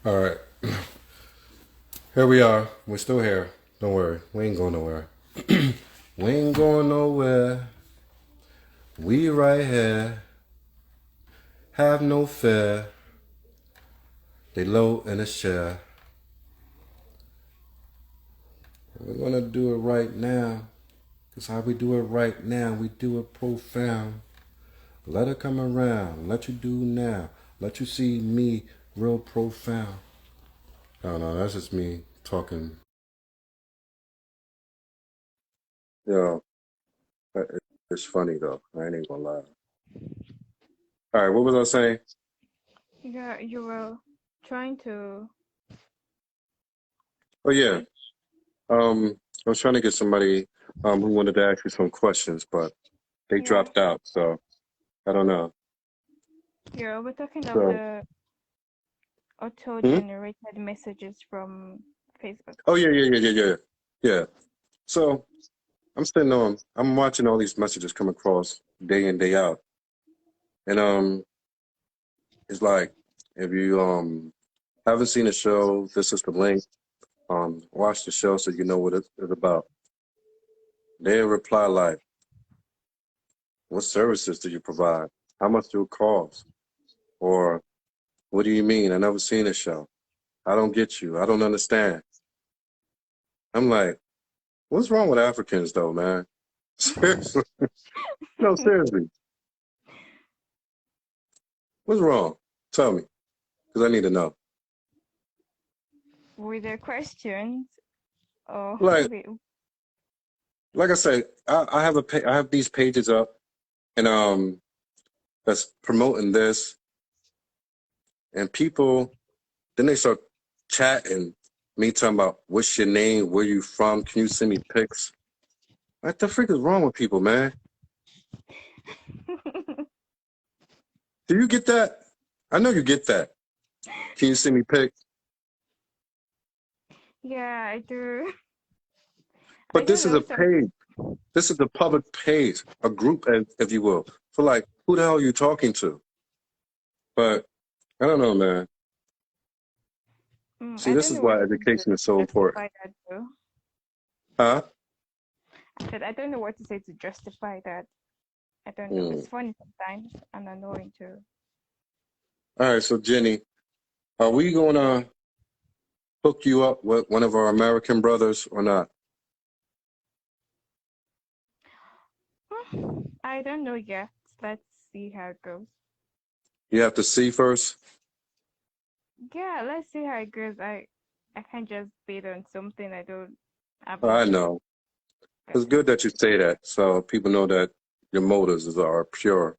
All right, here we are. We're still here. Don't worry, we ain't going nowhere. We ain't going nowhere. We right here. Have no fear. They low in a share. We're gonna do it right now. Cause how we do it right now, we do it profound. Let her come around. Let you do now. Let you see me real profound. I don't know, that's just me talking. Yo, it's funny though. I ain't gonna lie. All right, what was I saying? Yeah, you were trying to. Oh yeah. I was trying to get somebody who wanted to ask you some questions, but they Yeah, dropped out, so I don't know. yeah, we're talking of So, the hmm? auto-generated messages from Facebook. Oh yeah. Yeah. So I'm watching all these messages come across day in, day out. And it's like if you haven't seen the show, this is the link. Watch the show so you know what it's about. They reply like, what services do you provide? How much do it cost? Or what do you mean? I never seen the show. I don't get you. I don't understand. I'm like, what's wrong with Africans though, man? Seriously. No, seriously. What's wrong? Tell me. Because I need to know. With their questions, or Like wait, like I said, I have these pages up and that's promoting this and people then they start chatting, me talking about what's your name, where you from, can you send me pics? What the freak is wrong with people, man? Do you get that? I know you get that. Can you send me pics? yeah, I do. I But don't this is know a some. page. This is a public page, a group, if you will. So, like, who the hell are you talking to? But I don't know, man. See, I this don't is know what why to say to education is so important. justify that though. Huh? I said I don't know what to say to justify that. I don't know. Mm. It's funny sometimes and annoying too. All right, so Jenny, are we going to hook you up with one of our American brothers or not? I don't know yet. Let's see how it goes. You have to see first. Yeah, let's see how it goes. I can't just bid on something I don't I haven't know. It's gotten. good that you say that so people know that your motives are pure.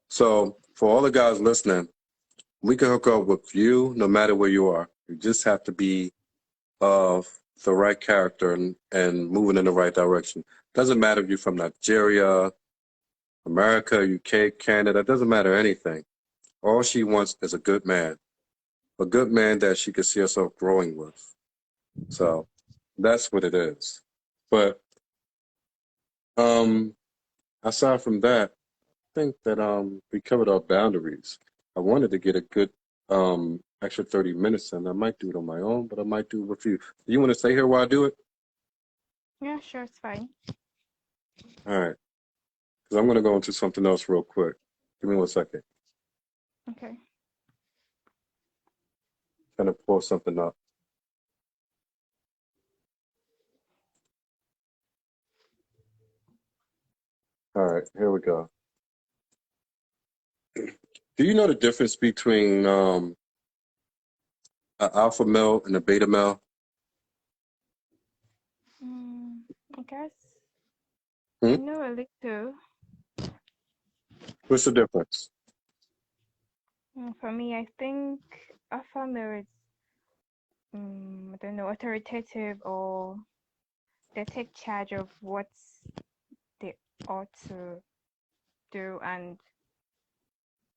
So, for all the guys listening, we can hook up with you no matter where you are. You just have to be of the right character and moving in the right direction. Doesn't matter if you're from Nigeria, America, UK, Canada, doesn't matter anything. All she wants is a good man that she could see herself growing with. So that's what it is. But um, aside from that, I think that we covered our boundaries. I wanted to get a good extra 30 minutes and I might do it on my own, but I might do it with you. Do you want to stay here while I do it? Yeah, sure, it's fine. All right. Because I'm going to go into something else real quick. Give me 1 second. Okay. Trying to pull something up. All right, here we go. Do you know the difference between an alpha male and a beta male? Mm, I guess I Hmm? know a little. What's the difference? For me, I think alpha male is I don't know, authoritative, or they take charge of what they ought to do, and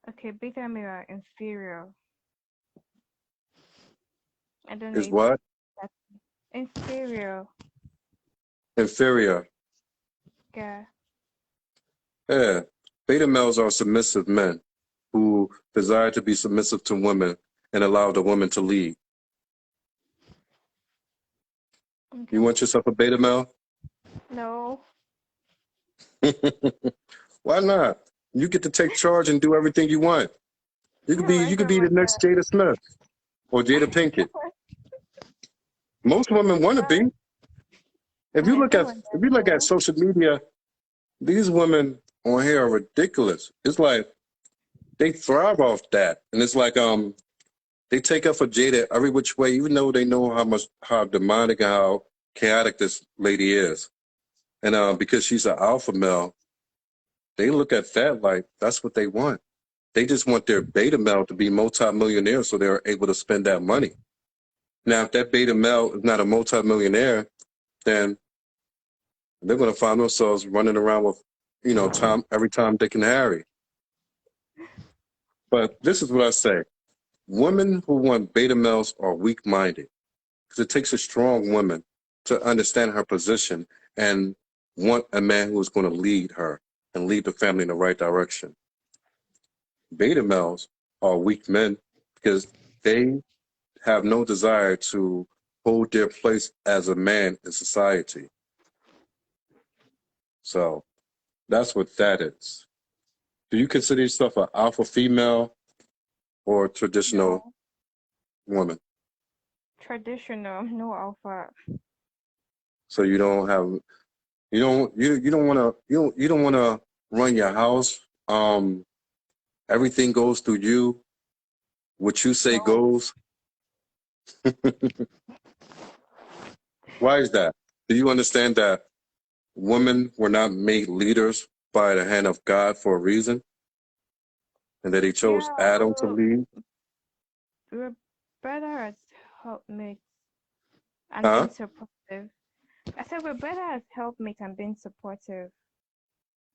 okay, beta male are inferior. I don't know Is if what? that's inferior. inferior. Yeah. Yeah. Beta males are submissive men who desire to be submissive to women and allow the woman to lead. You Okay. want yourself a beta male? No. Why not? You get to take charge and do everything you want. I You could don't be the want next Jada Smith or Jada Pinkett. that. Most women want to be. I don't want If that you look at though. social media, these women on here are ridiculous. It's like they thrive off that. And it's like they take up for Jada every which way, even though they know how demonic and how chaotic this lady is. And because she's an alpha male, they look at that like that's what they want. They just want their beta male to be multimillionaire so they're able to spend that money. Now, if that beta male is not a multimillionaire, then they're going to find themselves running around with, every time Dick and Harry. But this is what I say. Women who want beta males are weak-minded because it takes a strong woman to understand her position and want a man who is going to lead her and lead the family in the right direction. Beta males are weak men because they have no desire to hold their place as a man in society. So that's what that is. Do you consider yourself an alpha female or a traditional No. woman? Traditional, no alpha. So you don't have you don't want to you don't want to run your house. Everything goes through you. What you say No. goes. Why is that? Do you understand that women were not made leaders by the hand of God for a reason, and that He chose Yeah, Adam to lead? we're better as helpmates and Huh? being supportive. I said we're better as helpmates and being supportive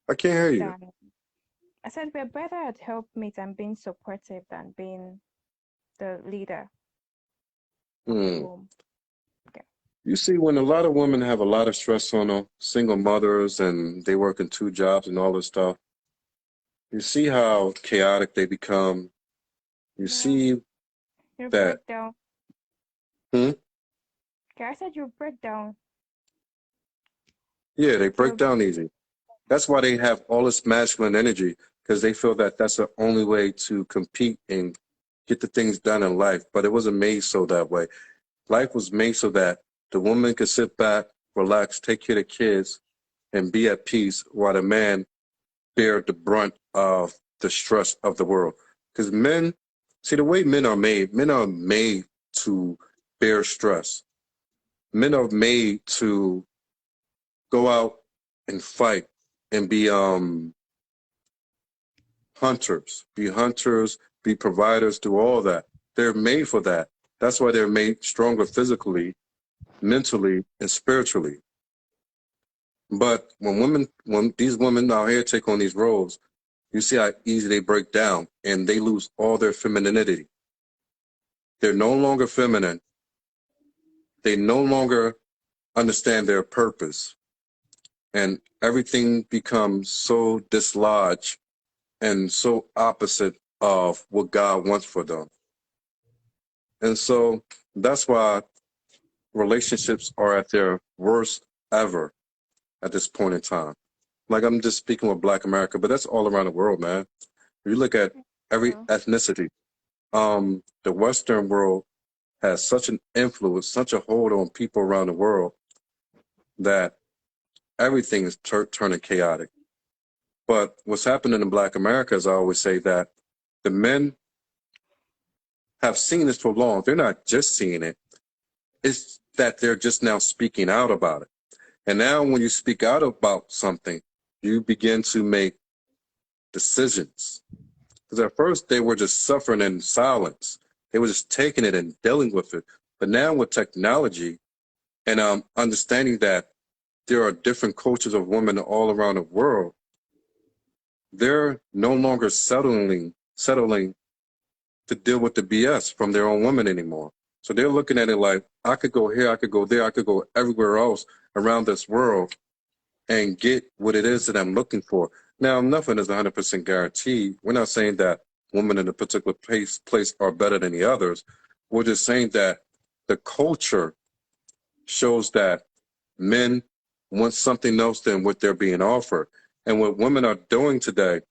I can't hear you. than I said we're better at helpmates and being supportive than being the leader of the Hmm. home. Okay. You see, when a lot of women have a lot of stress on them, single mothers, and they work in two jobs and all this stuff, you see how chaotic they become. You Yeah. see You that, break down. hmm? Okay, I said you break down. Yeah, they break You down easy. That's why they have all this masculine energy because they feel that that's the only way to compete and get the things done in life. But it wasn't made so that way. Life was made so that the woman could sit back, relax, take care of the kids, and be at peace while the man bear the brunt of the stress of the world. Because men, see, the way men are made to bear stress. Men are made to go out and fight and be hunters, be providers, do all that. They're made for that. That's why they're made stronger physically, mentally, and spiritually. But when these women out here take on these roles, you see how easy they break down and they lose all their femininity. They're no longer feminine. They no longer understand their purpose. And everything becomes so dislodged and so opposite of what God wants for them. And so that's why relationships are at their worst ever at this point in time. Like I'm just speaking with Black America, but that's all around the world, man. If you look at every know, ethnicity, the Western world has such an influence, such a hold on people around the world that everything is turning chaotic. But what's happening in Black America is I always say that the men have seen this for long. They're not just seeing it. It's that they're just now speaking out about it. And now when you speak out about something, you begin to make decisions. Because at first they were just suffering in silence. They were just taking it and dealing with it. But now with technology and understanding that there are different cultures of women all around the world, they're no longer settling to deal with the BS from their own women anymore. So they're looking at it like, I could go here, I could go there, I could go everywhere else around this world and get what it is that I'm looking for. Now, nothing is 100% guaranteed. We're not saying that women in a particular place are better than the others. We're just saying that the culture shows that men want something else than what they're being offered. And what women are doing today,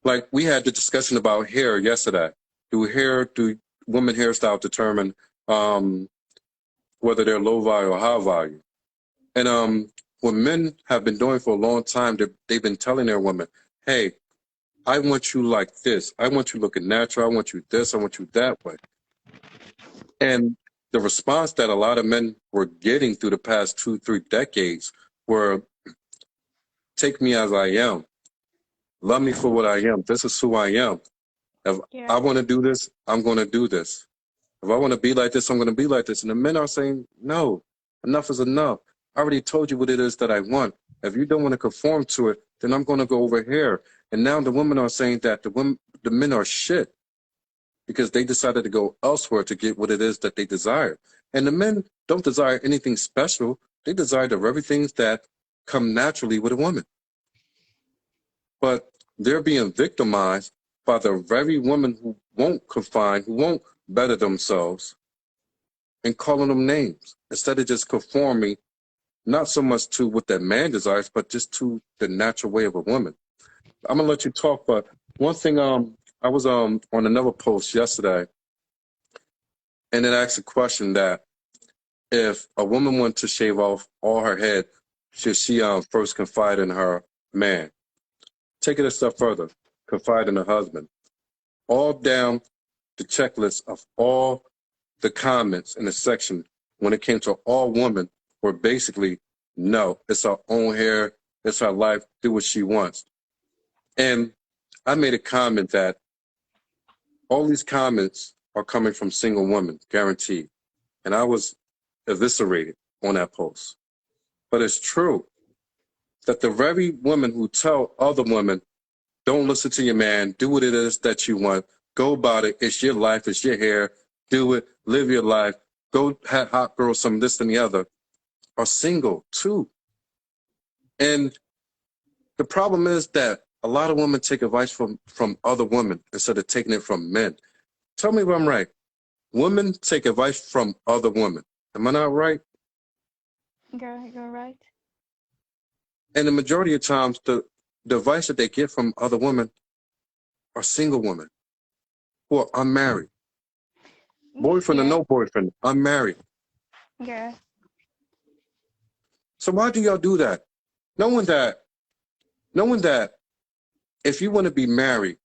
like we had the discussion about hair yesterday. Do women hairstyle determine whether they're low value or high value? And what men have been doing for a long time, they've been telling their women, hey, I want you like this. I want you looking natural. I want you this. I want you that way. And the response that a lot of men were getting through the past 2-3 decades were, take me as I am. Love me for what I am. This is who I am. If Yeah. I want to do this, I'm going to do this. If I want to be like this, I'm going to be like this. And the men are saying, no, enough is enough. I already told you what it is that I want. If you don't want to conform to it, then I'm going to go over here. And now the women are saying that the men are shit because they decided to go elsewhere to get what it is that they desire. And the men don't desire anything special. They desire the very things that come naturally with a woman. But they're being victimized by the very women who won't confine, who won't better themselves, and calling them names instead of just conforming, not so much to what that man desires, but just to the natural way of a woman. I'm gonna let you talk, but one thing, I was on another post yesterday, and it asked a question that if a woman wanted to shave off all her head, should she first confide in her man? Take it a step further, confide in her husband. All down the checklist of all the comments in the section when it came to all women were basically, no, it's her own hair, it's her life, do what she wants. And I made a comment that all these comments are coming from single women, guaranteed. And I was eviscerated on that post. But it's true that the very women who tell other women, don't listen to your man, do what it is that you want, go about it, it's your life, it's your hair, do it, live your life, go have hot girls, some this and the other, are single too. And the problem is that a lot of women take advice from other women instead of taking it from men. Tell me if I'm right. Women take advice from other women. Am I not right? You're right. And the majority of times, the advice that they get from other women are single women who are unmarried. Boyfriend or no boyfriend, unmarried. Yeah. So why do y'all do that? Knowing that if you want to be married,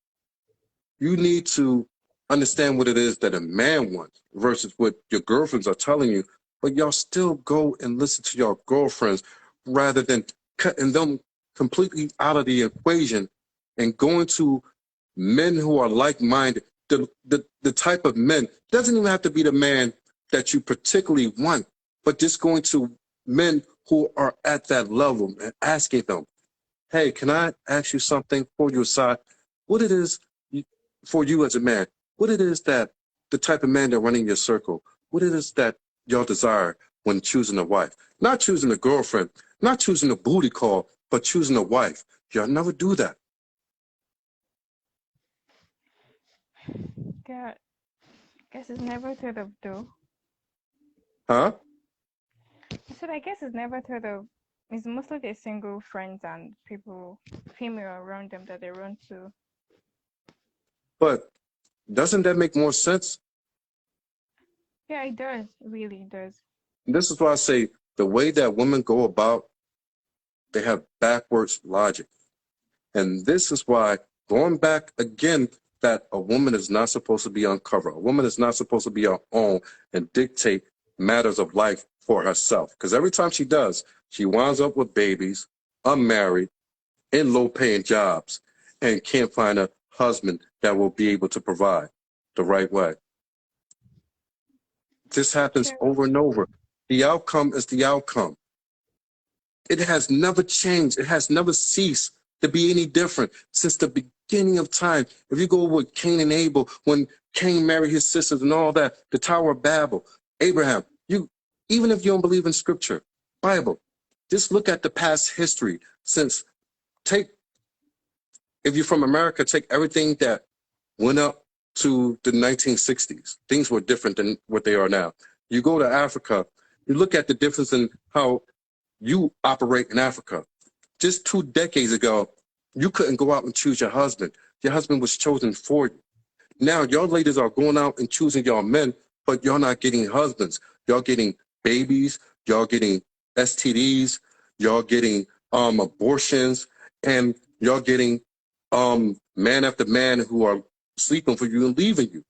you need to understand what it is that a man wants versus what your girlfriends are telling you. But y'all still go and listen to your girlfriends rather than cutting them completely out of the equation and going to men who are like-minded. The type of men doesn't even have to be the man that you particularly want, but just going to men who are at that level and asking them, hey, can I ask you something for you aside? What it is for you as a man, what it is that the type of man that running your circle, what it is that y'all desire when choosing a wife. Not choosing a girlfriend, not choosing a booty call, but choosing a wife. Y'all never do that. Yeah. Guess it's never thought of though. Huh? I said I guess it's never thought of. It's mostly their single friends and people, female around them that they run to. But doesn't that make more sense? Yeah, it does. It really does. This is why I say the way that women go about, they have backwards logic. And this is why, going back again, that a woman is not supposed to be uncovered. A woman is not supposed to be her own and dictate matters of life for herself. Because every time she does, she winds up with babies, unmarried, in low-paying jobs, and can't find a husband that will be able to provide the right way. This happens over and over. The outcome is the outcome. It has never changed. It has never ceased to be any different since the beginning of time. If you go with Cain and Abel, when Cain married his sisters and all that, the Tower of Babel, Abraham, even if you don't believe in scripture, Bible, just look at the past history. If you're from America, take everything that went up to the 1960s. Things were different than what they are now. You go to Africa, you look at the difference in how you operate in Africa. Just 2 decades ago, you couldn't go out and choose your husband. Your husband was chosen for you. Now, y'all ladies are going out and choosing y'all men, but y'all not getting husbands. Y'all getting babies, y'all getting STDs, y'all getting abortions, and y'all getting man after man who are sleeping for you and leaving you.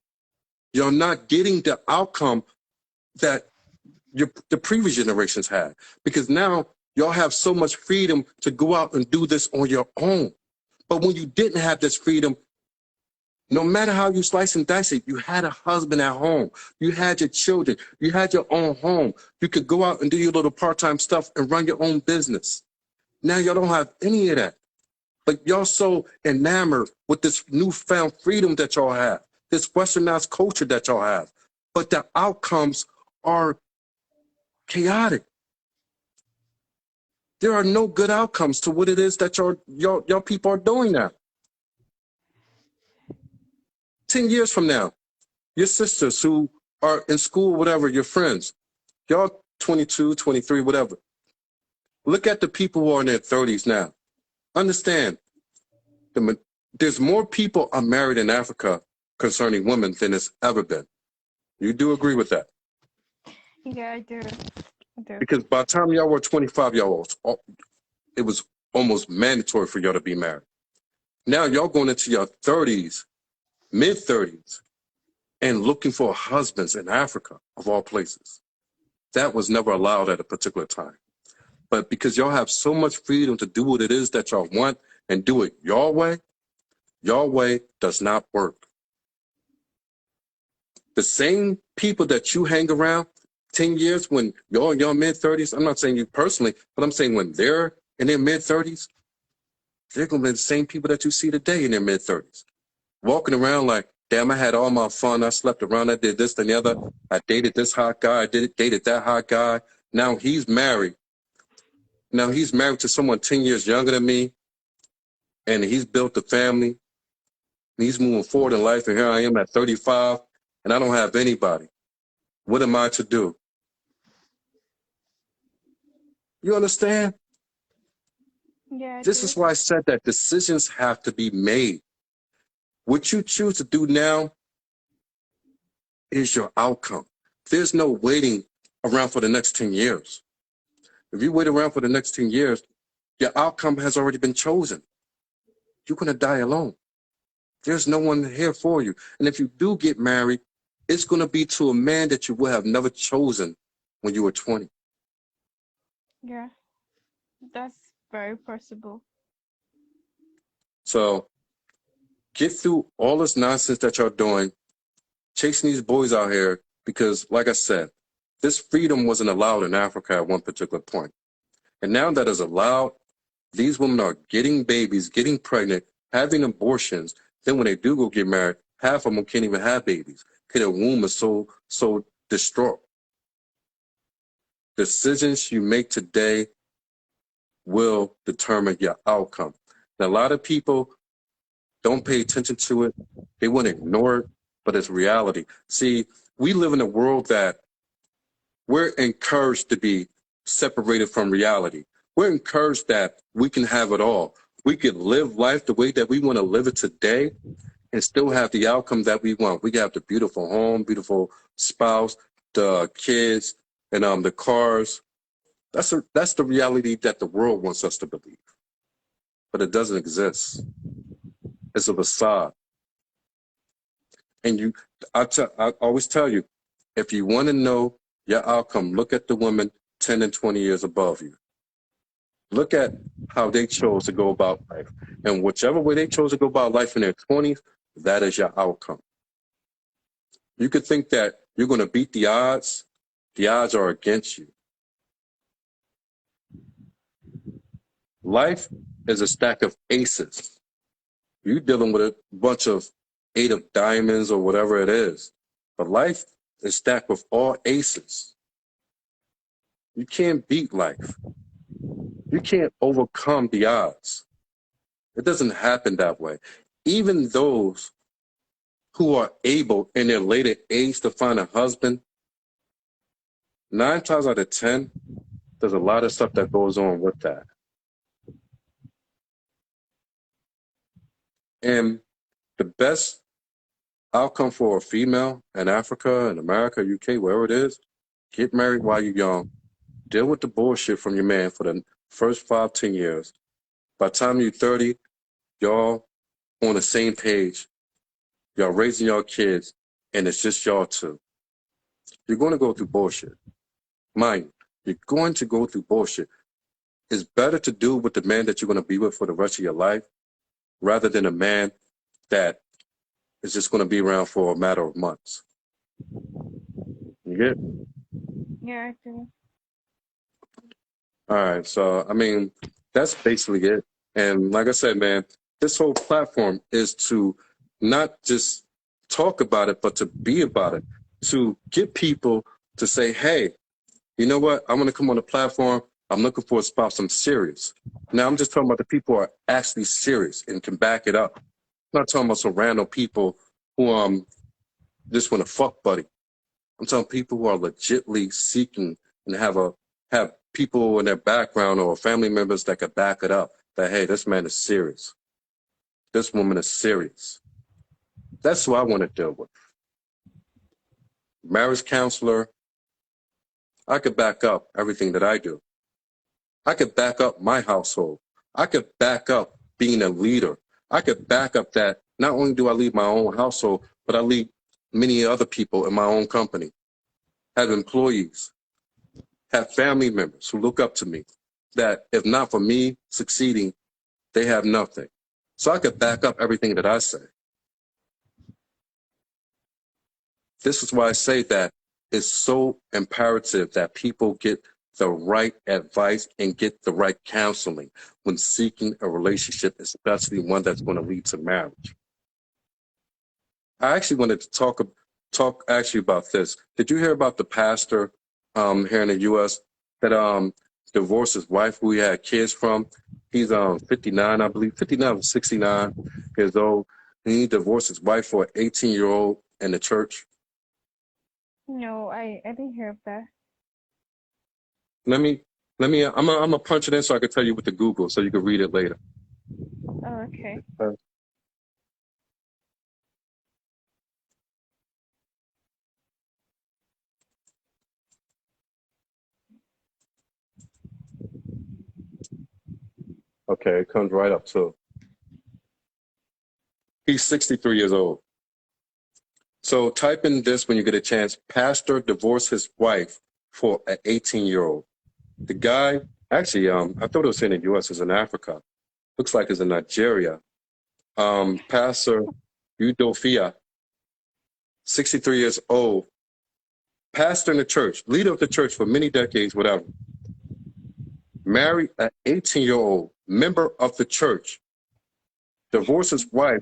You're not getting the outcome that the previous generations had, because now y'all have so much freedom to go out and do this on your own. But when you didn't have this freedom, no matter how you slice and dice it, you had a husband at home. You had your children. You had your own home. You could go out and do your little part-time stuff and run your own business. Now y'all don't have any of that. But y'all so enamored with this newfound freedom that y'all have, this westernized culture that y'all have. But the outcomes are chaotic. There are no good outcomes to what it is that y'all people are doing now. 10 years from now, your sisters who are in school, whatever, your friends, y'all 22, 23, whatever. Look at the people who are in their 30s now. Understand, there's more people unmarried in Africa concerning women than there's ever been. You do agree with that? Yeah, I do. Because by the time y'all were 25, it was almost mandatory for y'all to be married. Now y'all going into your 30s, mid-30s, and looking for husbands in Africa, of all places. That was never allowed at a particular time. But because y'all have so much freedom to do what it is that y'all want and do it your way does not work. The same people that you hang around 10 years when you're in your mid-30s, I'm not saying you personally, but I'm saying when they're in their mid-30s, they're going to be the same people that you see today in their mid-30s. Walking around like, damn, I had all my fun. I slept around. I did this and the other. I dated this hot guy. I dated that hot guy. Now he's married. Now he's married to someone 10 years younger than me, and he's built a family. He's moving forward in life, and here I am at 35, and I don't have anybody. What am I to do? You understand? Yeah, I This do. is why I said that decisions have to be made. What you choose to do now is your outcome. There's no waiting around for the next 10 years. If you wait around for the next 10 years, your outcome has already been chosen. You're going to die alone. There's no one here for you. And if you do get married, it's going to be to a man that you would have never chosen when you were 20. Yeah, that's very possible. So get through all this nonsense that y'all doing, chasing these boys out here, because like I said, this freedom wasn't allowed in Africa at one particular point. And now that is allowed, these women are getting babies, getting pregnant, having abortions. Then when they do go get married, half of them can't even have babies because their womb is so distraught. Decisions you make today will determine your outcome. And a lot of people don't pay attention to it. They want to ignore it, but it's reality. See, we live in a world that we're encouraged to be separated from reality. We're encouraged that we can have it all. We can live life the way that we want to live it today and still have the outcome that we want. We can have the beautiful home, beautiful spouse, the kids, and the cars. That's the reality that the world wants us to believe. But it doesn't exist. It's a facade. And I always tell you, if you want to know your outcome, look at the women 10 and 20 years above you. Look at how they chose to go about life. And whichever way they chose to go about life in their 20s, that is your outcome. You could think that you're going to beat the odds. The odds are against you. Life is a stack of aces. You dealing with a bunch of 8 of diamonds or whatever it is. But life is stacked with all aces. You can't beat life. You can't overcome the odds. It doesn't happen that way. Even those who are able in their later age to find a husband, 9 times out of 10, there's a lot of stuff that goes on with that. And the best outcome for a female in Africa, in America, UK, wherever it is, get married while you're young. Deal with the bullshit from your man for the first 5, 10 years. By the time you're 30, y'all on the same page. Y'all raising y'all kids, and it's just y'all two. You're going to go through bullshit. Mind you, you're going to go through bullshit. It's better to do with the man that you're going to be with for the rest of your life rather than a man that is just going to be around for a matter of months. You get it? Yeah, I do. All right. So, I mean, that's basically it. And like I said, man, this whole platform is to not just talk about it, but to be about it, to get people to say, hey, you know what? I want to come on the platform. I'm looking for a spouse. I'm serious. Now, I'm just talking about the people who are actually serious and can back it up. I'm not talking about some random people who just want to fuck buddy. I'm talking people who are legitly seeking and have people in their background or family members that could back it up. That, hey, this man is serious. This woman is serious. That's who I want to deal with. Marriage counselor, I could back up everything that I do. I could back up my household. I could back up being a leader. I could back up that not only do I lead my own household, but I lead many other people in my own company, have employees, have family members who look up to me, that if not for me succeeding, they have nothing. So I could back up everything that I say. This is why I say that it's so imperative that people get the right advice and get the right counseling when seeking a relationship, especially one that's going to lead to marriage. I actually wanted to talk actually about this. Did you hear about the pastor here in the U.S. that divorced his wife who he had kids from? He's 59, I believe, 59 or 69 years old. And he divorced his wife for an 18-year-old in the church. No, I didn't hear of that. I'm gonna punch it in so I can tell you with the Google so you can read it later. Oh, okay. Okay, it comes right up to. He's 63 years old. So type in this when you get a chance. Pastor divorced his wife for an 18-year-old. The guy, actually, I thought it was in the U.S. It's in Africa. Looks like it's in Nigeria. Pastor Udofia, 63 years old, pastor in the church, leader of the church for many decades, whatever. Married an 18-year-old member of the church, divorced his wife,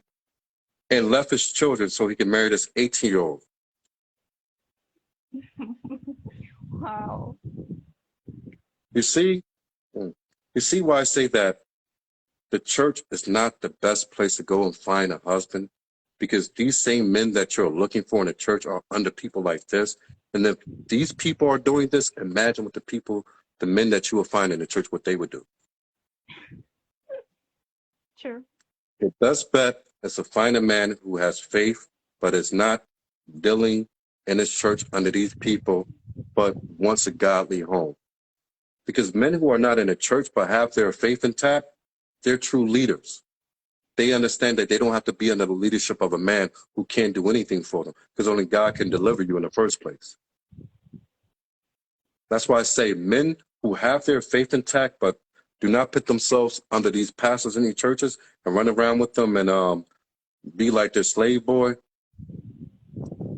and left his children so he could marry this 18-year-old. Wow. You see why I say that the church is not the best place to go and find a husband? Because these same men that you're looking for in the church are under people like this. And if these people are doing this, imagine what the men that you will find in the church, what they would do. Sure. The best bet is to find a man who has faith, but is not dealing in his church under these people, but wants a godly home. Because men who are not in the church but have their faith intact, they're true leaders. They understand that they don't have to be under the leadership of a man who can't do anything for them, because only God can deliver you in the first place. That's why I say men who have their faith intact but do not put themselves under these pastors in these churches and run around with them and be like their slave boy,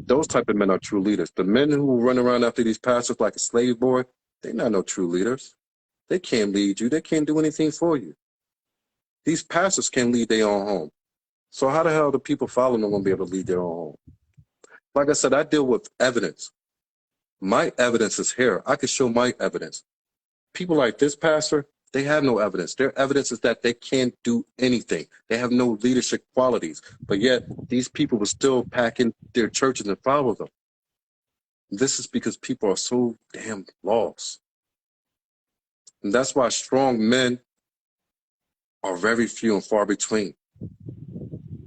those type of men are true leaders. The men who run around after these pastors like a slave boy, they're not no true leaders. They can't lead you. They can't do anything for you. These pastors can't lead their own home. So how the hell do people following them gonna be able to lead their own home? Like I said, I deal with evidence. My evidence is here. I can show my evidence. People like this pastor, they have no evidence. Their evidence is that they can't do anything. They have no leadership qualities. But yet these people will still pack in their churches and follow them. This is because people are so damn lost. And that's why strong men are very few and far between.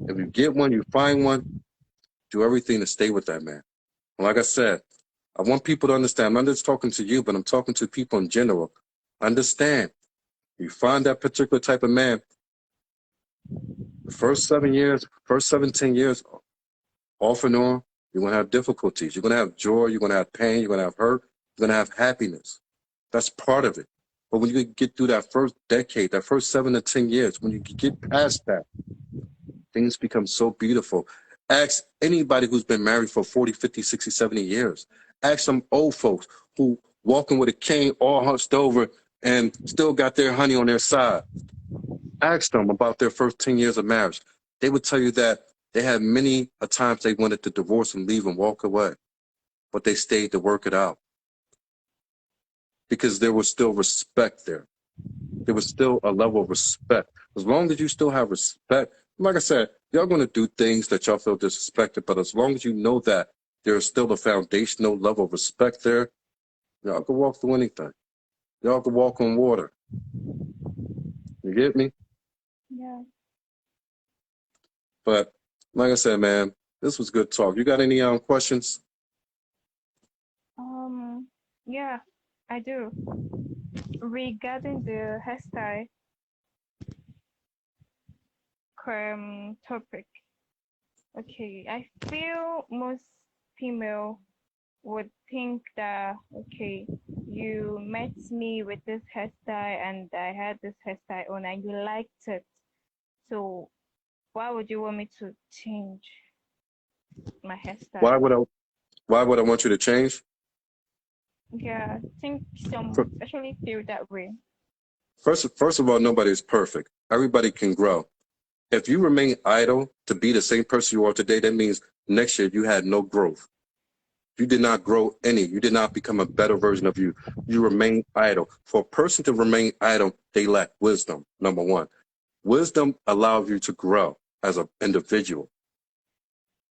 If you get one, you find one, do everything to stay with that man. And like I said, I want people to understand. I'm not just talking to you, but I'm talking to people in general. Understand, you find that particular type of man, the first 7 years, first 17 years, off and on, you're going to have difficulties. You're going to have joy. You're going to have pain. You're going to have hurt. You're going to have happiness. That's part of it. But when you get through that first decade, that first 7 to 10 years, when you get past that, things become so beautiful. Ask anybody who's been married for 40, 50, 60, 70 years. Ask some old folks who walking with a cane all hunched over and still got their honey on their side. Ask them about their first 10 years of marriage. They would tell you that they had many a times they wanted to divorce and leave and walk away, but they stayed to work it out because there was still respect there. There was still a level of respect. As long as you still have respect, like I said, y'all going to do things that y'all feel disrespected, but as long as you know that there's still a foundational level of respect there, y'all can walk through anything. Y'all can walk on water. You get me? Yeah. But like I said, man, this was good talk. You got any questions? Yeah, I do. Regarding the hairstyle topic, okay, I feel most female would think that, okay, you met me with this hairstyle and I had this hairstyle on and you liked it. So why would you want me to change my hairstyle? Why would I want you to change? Yeah, I think some actually feel that way. First of all, nobody's perfect. Everybody can grow. If you remain idle to be the same person you are today, that means next year you had no growth. You did not grow any. You did not become a better version of you. You remain idle. For a person to remain idle, they lack wisdom, number one. Wisdom allows you to grow as an individual.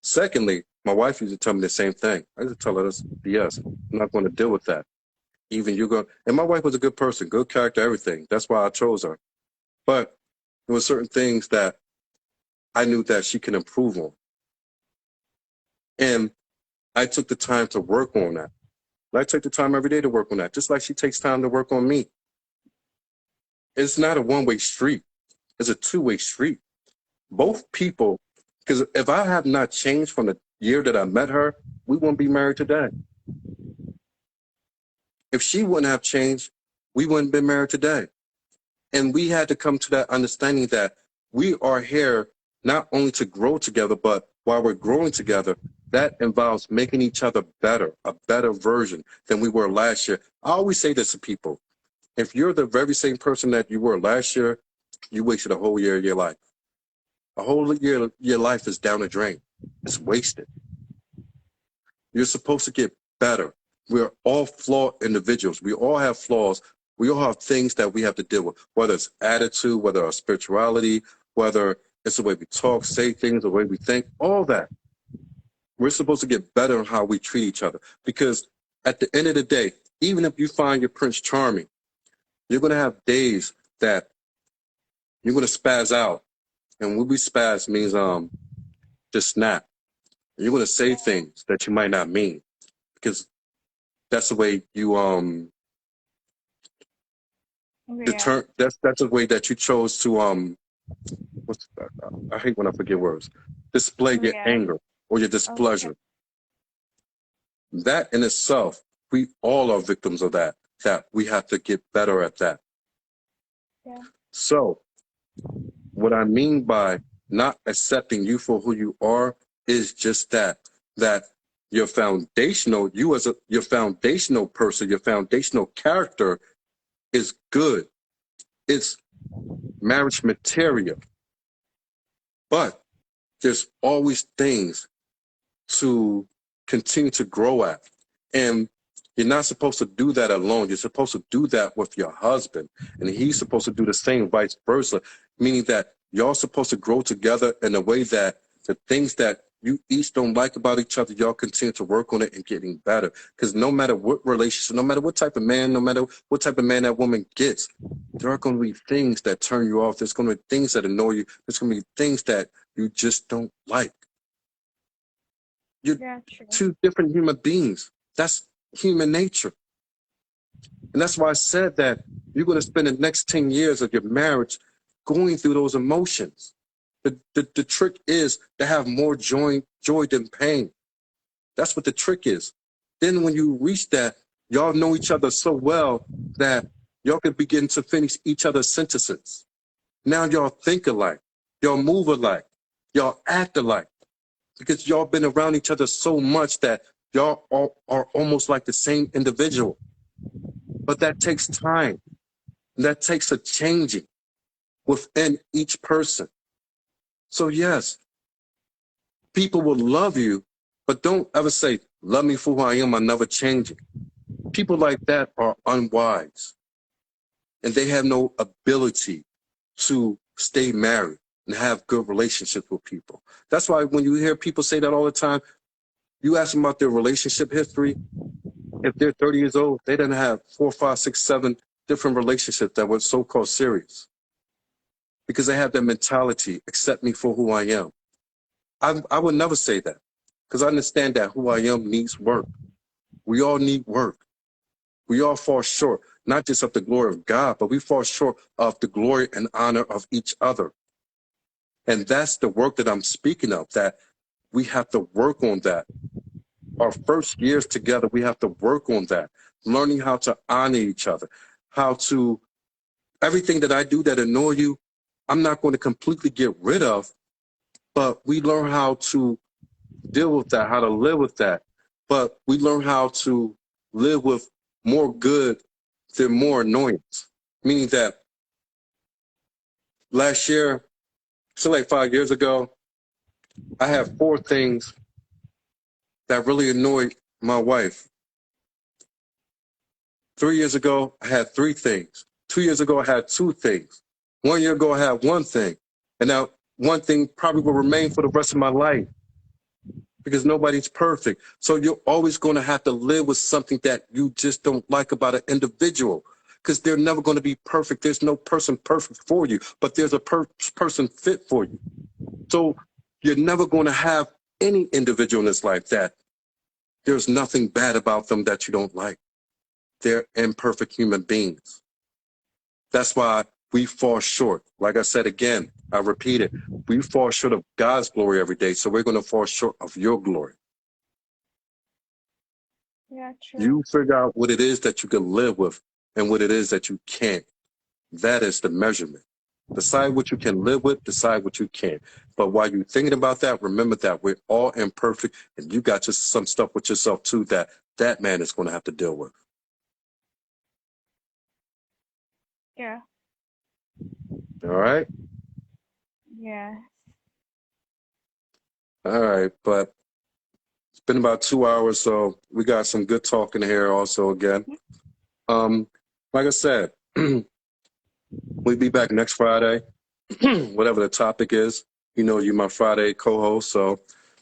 Secondly, my wife used to tell me the same thing. I used to tell her this, yes, I'm not going to deal with that. Even you go, and my wife was a good person, good character, everything. That's why I chose her. But there were certain things that I knew that she can improve on. And I took the time to work on that. And I take the time every day to work on that, just like she takes time to work on me. It's not a one-way street. It's a two-way street. Both people, because if I have not changed from the year that I met her, we wouldn't be married today. If she wouldn't have changed, we wouldn't be married today. And we had to come to that understanding that we are here not only to grow together, but while we're growing together, that involves making each other better, a better version than we were last year. I always say this to people. If you're the very same person that you were last year, you wasted a whole year of your life. A whole year of your life is down the drain. It's wasted. You're supposed to get better. We're all flawed individuals. We all have flaws. We all have things that we have to deal with, whether it's attitude, whether it's spirituality, whether it's the way we talk, say things, the way we think, all that. We're supposed to get better on how we treat each other. Because at the end of the day, even if you find your Prince Charming, you're going to have days that you're going to spaz out. And when we spaz means just snap. You're going to say things that you might not mean. Because that's the way you that's the way that you chose to I hate when I forget words. Display your anger or your displeasure. Okay. That in itself, we all are victims of that we have to get better at that. Yeah. So what I mean by not accepting you for who you are is just that your foundational, your foundational person, your foundational character is good. It's marriage material. But there's always things to continue to grow at. And you're not supposed to do that alone. You're supposed to do that with your husband. And he's supposed to do the same, vice versa, meaning that y'all supposed to grow together in a way that the things that you each don't like about each other, y'all continue to work on it and getting better. Because no matter what relationship, no matter what type of man, no matter what type of man that woman gets, there are going to be things that turn you off. There's going to be things that annoy you. There's going to be things that you just don't like. You're two different human beings. That's human nature. And that's why I said that you're going to spend the next 10 years of your marriage going through those emotions. The trick is to have more joy than pain. That's what the trick is. Then when you reach that, y'all know each other so well that y'all can begin to finish each other's sentences. Now y'all think alike. Y'all move alike. Y'all act alike. Because y'all been around each other so much that y'all are almost like the same individual. But that takes time. That takes a changing within each person. So yes, people will love you, but don't ever say, love me for who I am, I'm never changing. People like that are unwise. And they have no ability to stay married and have good relationships with people. That's why when you hear people say that all the time, you ask them about their relationship history. If they're 30 years old, they didn't have 4, 5, 6, 7 different relationships that were so-called serious. Because they have that mentality, accept me for who I am. I would never say that, because I understand that who I am needs work. We all need work. We all fall short, not just of the glory of God, but we fall short of the glory and honor of each other. And that's the work that I'm speaking of, that we have to work on that. Our first years together, we have to work on that, learning how to honor each other, how to, everything that I do that annoy you, I'm not going to completely get rid of, but we learn how to deal with that, how to live with that. But we learn how to live with more good than more annoyance, meaning that last year, so like 5 years ago, I had 4 things that really annoyed my wife. 3 years ago, I had 3 things. 2 years ago, I had 2 things. 1 year ago, I had 1 thing. And now 1 thing probably will remain for the rest of my life, because nobody's perfect. So you're always going to have to live with something that you just don't like about an individual, because they're never going to be perfect. There's no person perfect for you, but there's a person fit for you. So you're never going to have any individual in this life that there's nothing bad about them that you don't like. They're imperfect human beings. That's why we fall short. Like I said again, I repeat it, we fall short of God's glory every day, so we're going to fall short of your glory. Yeah, true. You figure out what it is that you can live with and what it is that you can't. That is the measurement. Decide what you can live with, decide what you can't. But while you're thinking about that, remember that we're all imperfect, and you got just some stuff with yourself too that man is going to have to deal with. Yeah. All right? Yeah. All right, but it's been about 2 hours, so we got some good talking here also again. Like I said, we'll be back next Friday, whatever the topic is. You know, you're my Friday co-host, so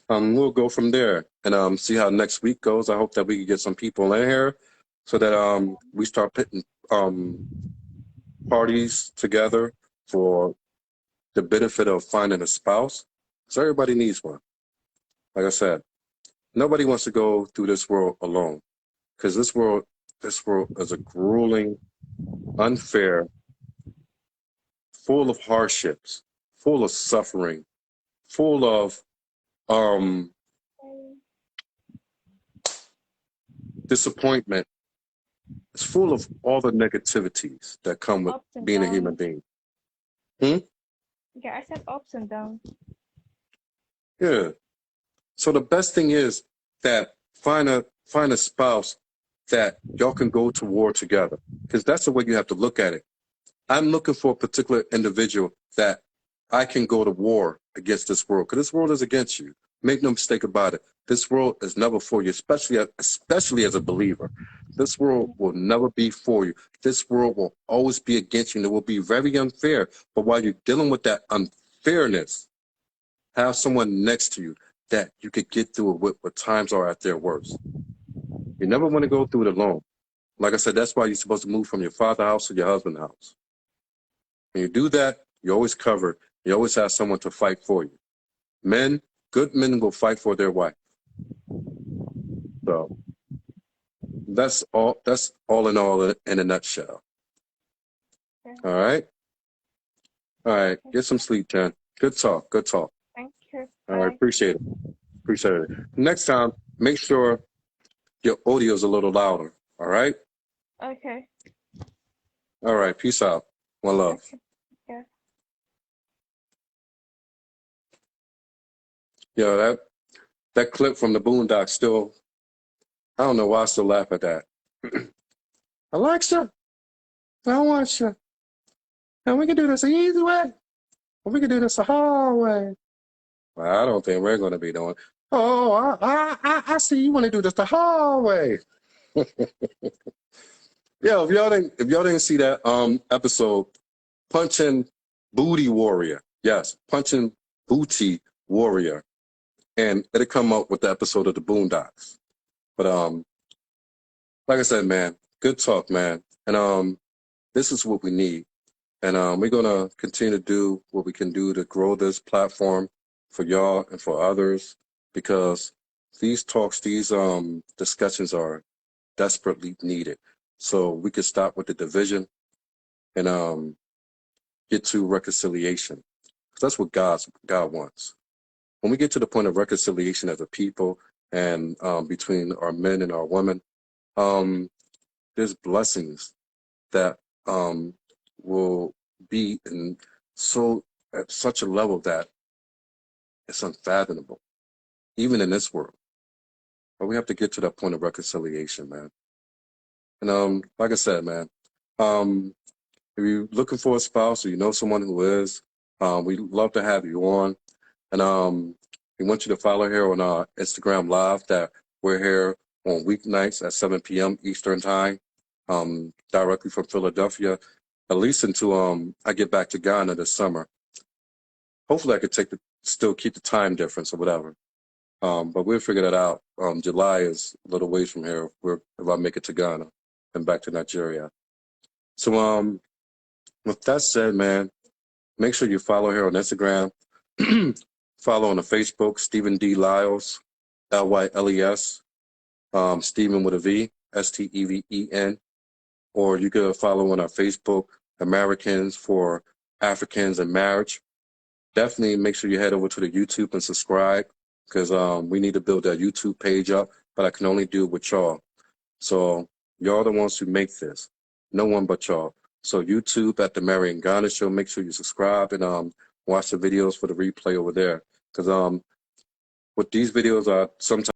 we'll go from there and see how next week goes. I hope that we can get some people in here so that we start putting parties together for the benefit of finding a spouse. So everybody needs one. Like I said, nobody wants to go through this world alone, because this world is a grueling, unfair, full of hardships, full of suffering, full of disappointment. It's full of all the negativities that come with being a human being. Yeah, I said ups and downs. Yeah. So the best thing is that find a spouse that y'all can go to war together, because that's the way you have to look at it. I'm looking for a particular individual that I can go to war against this world, because this world is against you. Make no mistake about it. This world is never for you, especially as a believer. This world will never be for you. This world will always be against you, and it will be very unfair. But while you're dealing with that unfairness, have someone next to you that you could get through it with when times are at their worst. You never want to go through it alone. Like I said, that's why you're supposed to move from your father's house to your husband's house. When you do that, you're always covered. You always have someone to fight for you. Men, good men will fight for their wife. So that's all in all in a nutshell. All right? All right. Get some sleep, Jen. Good talk. Good talk. Thank you. All right. Appreciate it. Appreciate it. Next time, make sure your audio is a little louder. All right? Okay. All right. Peace out. One love. Okay. Yeah. Yeah, that clip from the Boondocks still, I don't know why I still laugh at that. Alexa, I want you. And we can do this the easy way. Or we can do this the hard way. Well, I don't think we're going to be doing. Oh, I see you want to do this the hard way. Yeah, if y'all didn't see that episode, Punching Booty Warrior. Yes, Punching Booty Warrior. And it'll come up with the episode of the Boondocks. But like I said, man, good talk, man. And this is what we need. And we're gonna continue to do what we can do to grow this platform for y'all and for others, because these talks, these discussions are desperately needed. So we can stop with the division and get to reconciliation. 'Cause that's what God wants. When we get to the point of reconciliation as a people and between our men and our women, there's blessings that will be at such a level that it's unfathomable, even in this world. But we have to get to that point of reconciliation, man. And like I said, man, if you're looking for a spouse or you know someone who is, we'd love to have you on. And we want you to follow here on our Instagram Live that we're here on weeknights at 7 p.m. Eastern Time, directly from Philadelphia, at least until I get back to Ghana this summer. Hopefully I could still keep the time difference or whatever. But we'll figure that out. July is a little ways from here if I make it to Ghana and back to Nigeria. So with that said, man, make sure you follow here on Instagram. Follow on the Facebook, Stephen D. Lyles, Lyles, Stephen with a V, Steven. Or you could follow on our Facebook, Americans for Africans and Marriage. Definitely make sure you head over to the YouTube and subscribe, because we need to build that YouTube page up, but I can only do it with y'all. So y'all the ones who make this. No one but y'all. So YouTube at the Marian Ghana Show, make sure you subscribe and watch the videos for the replay over there. Because what these videos are sometimes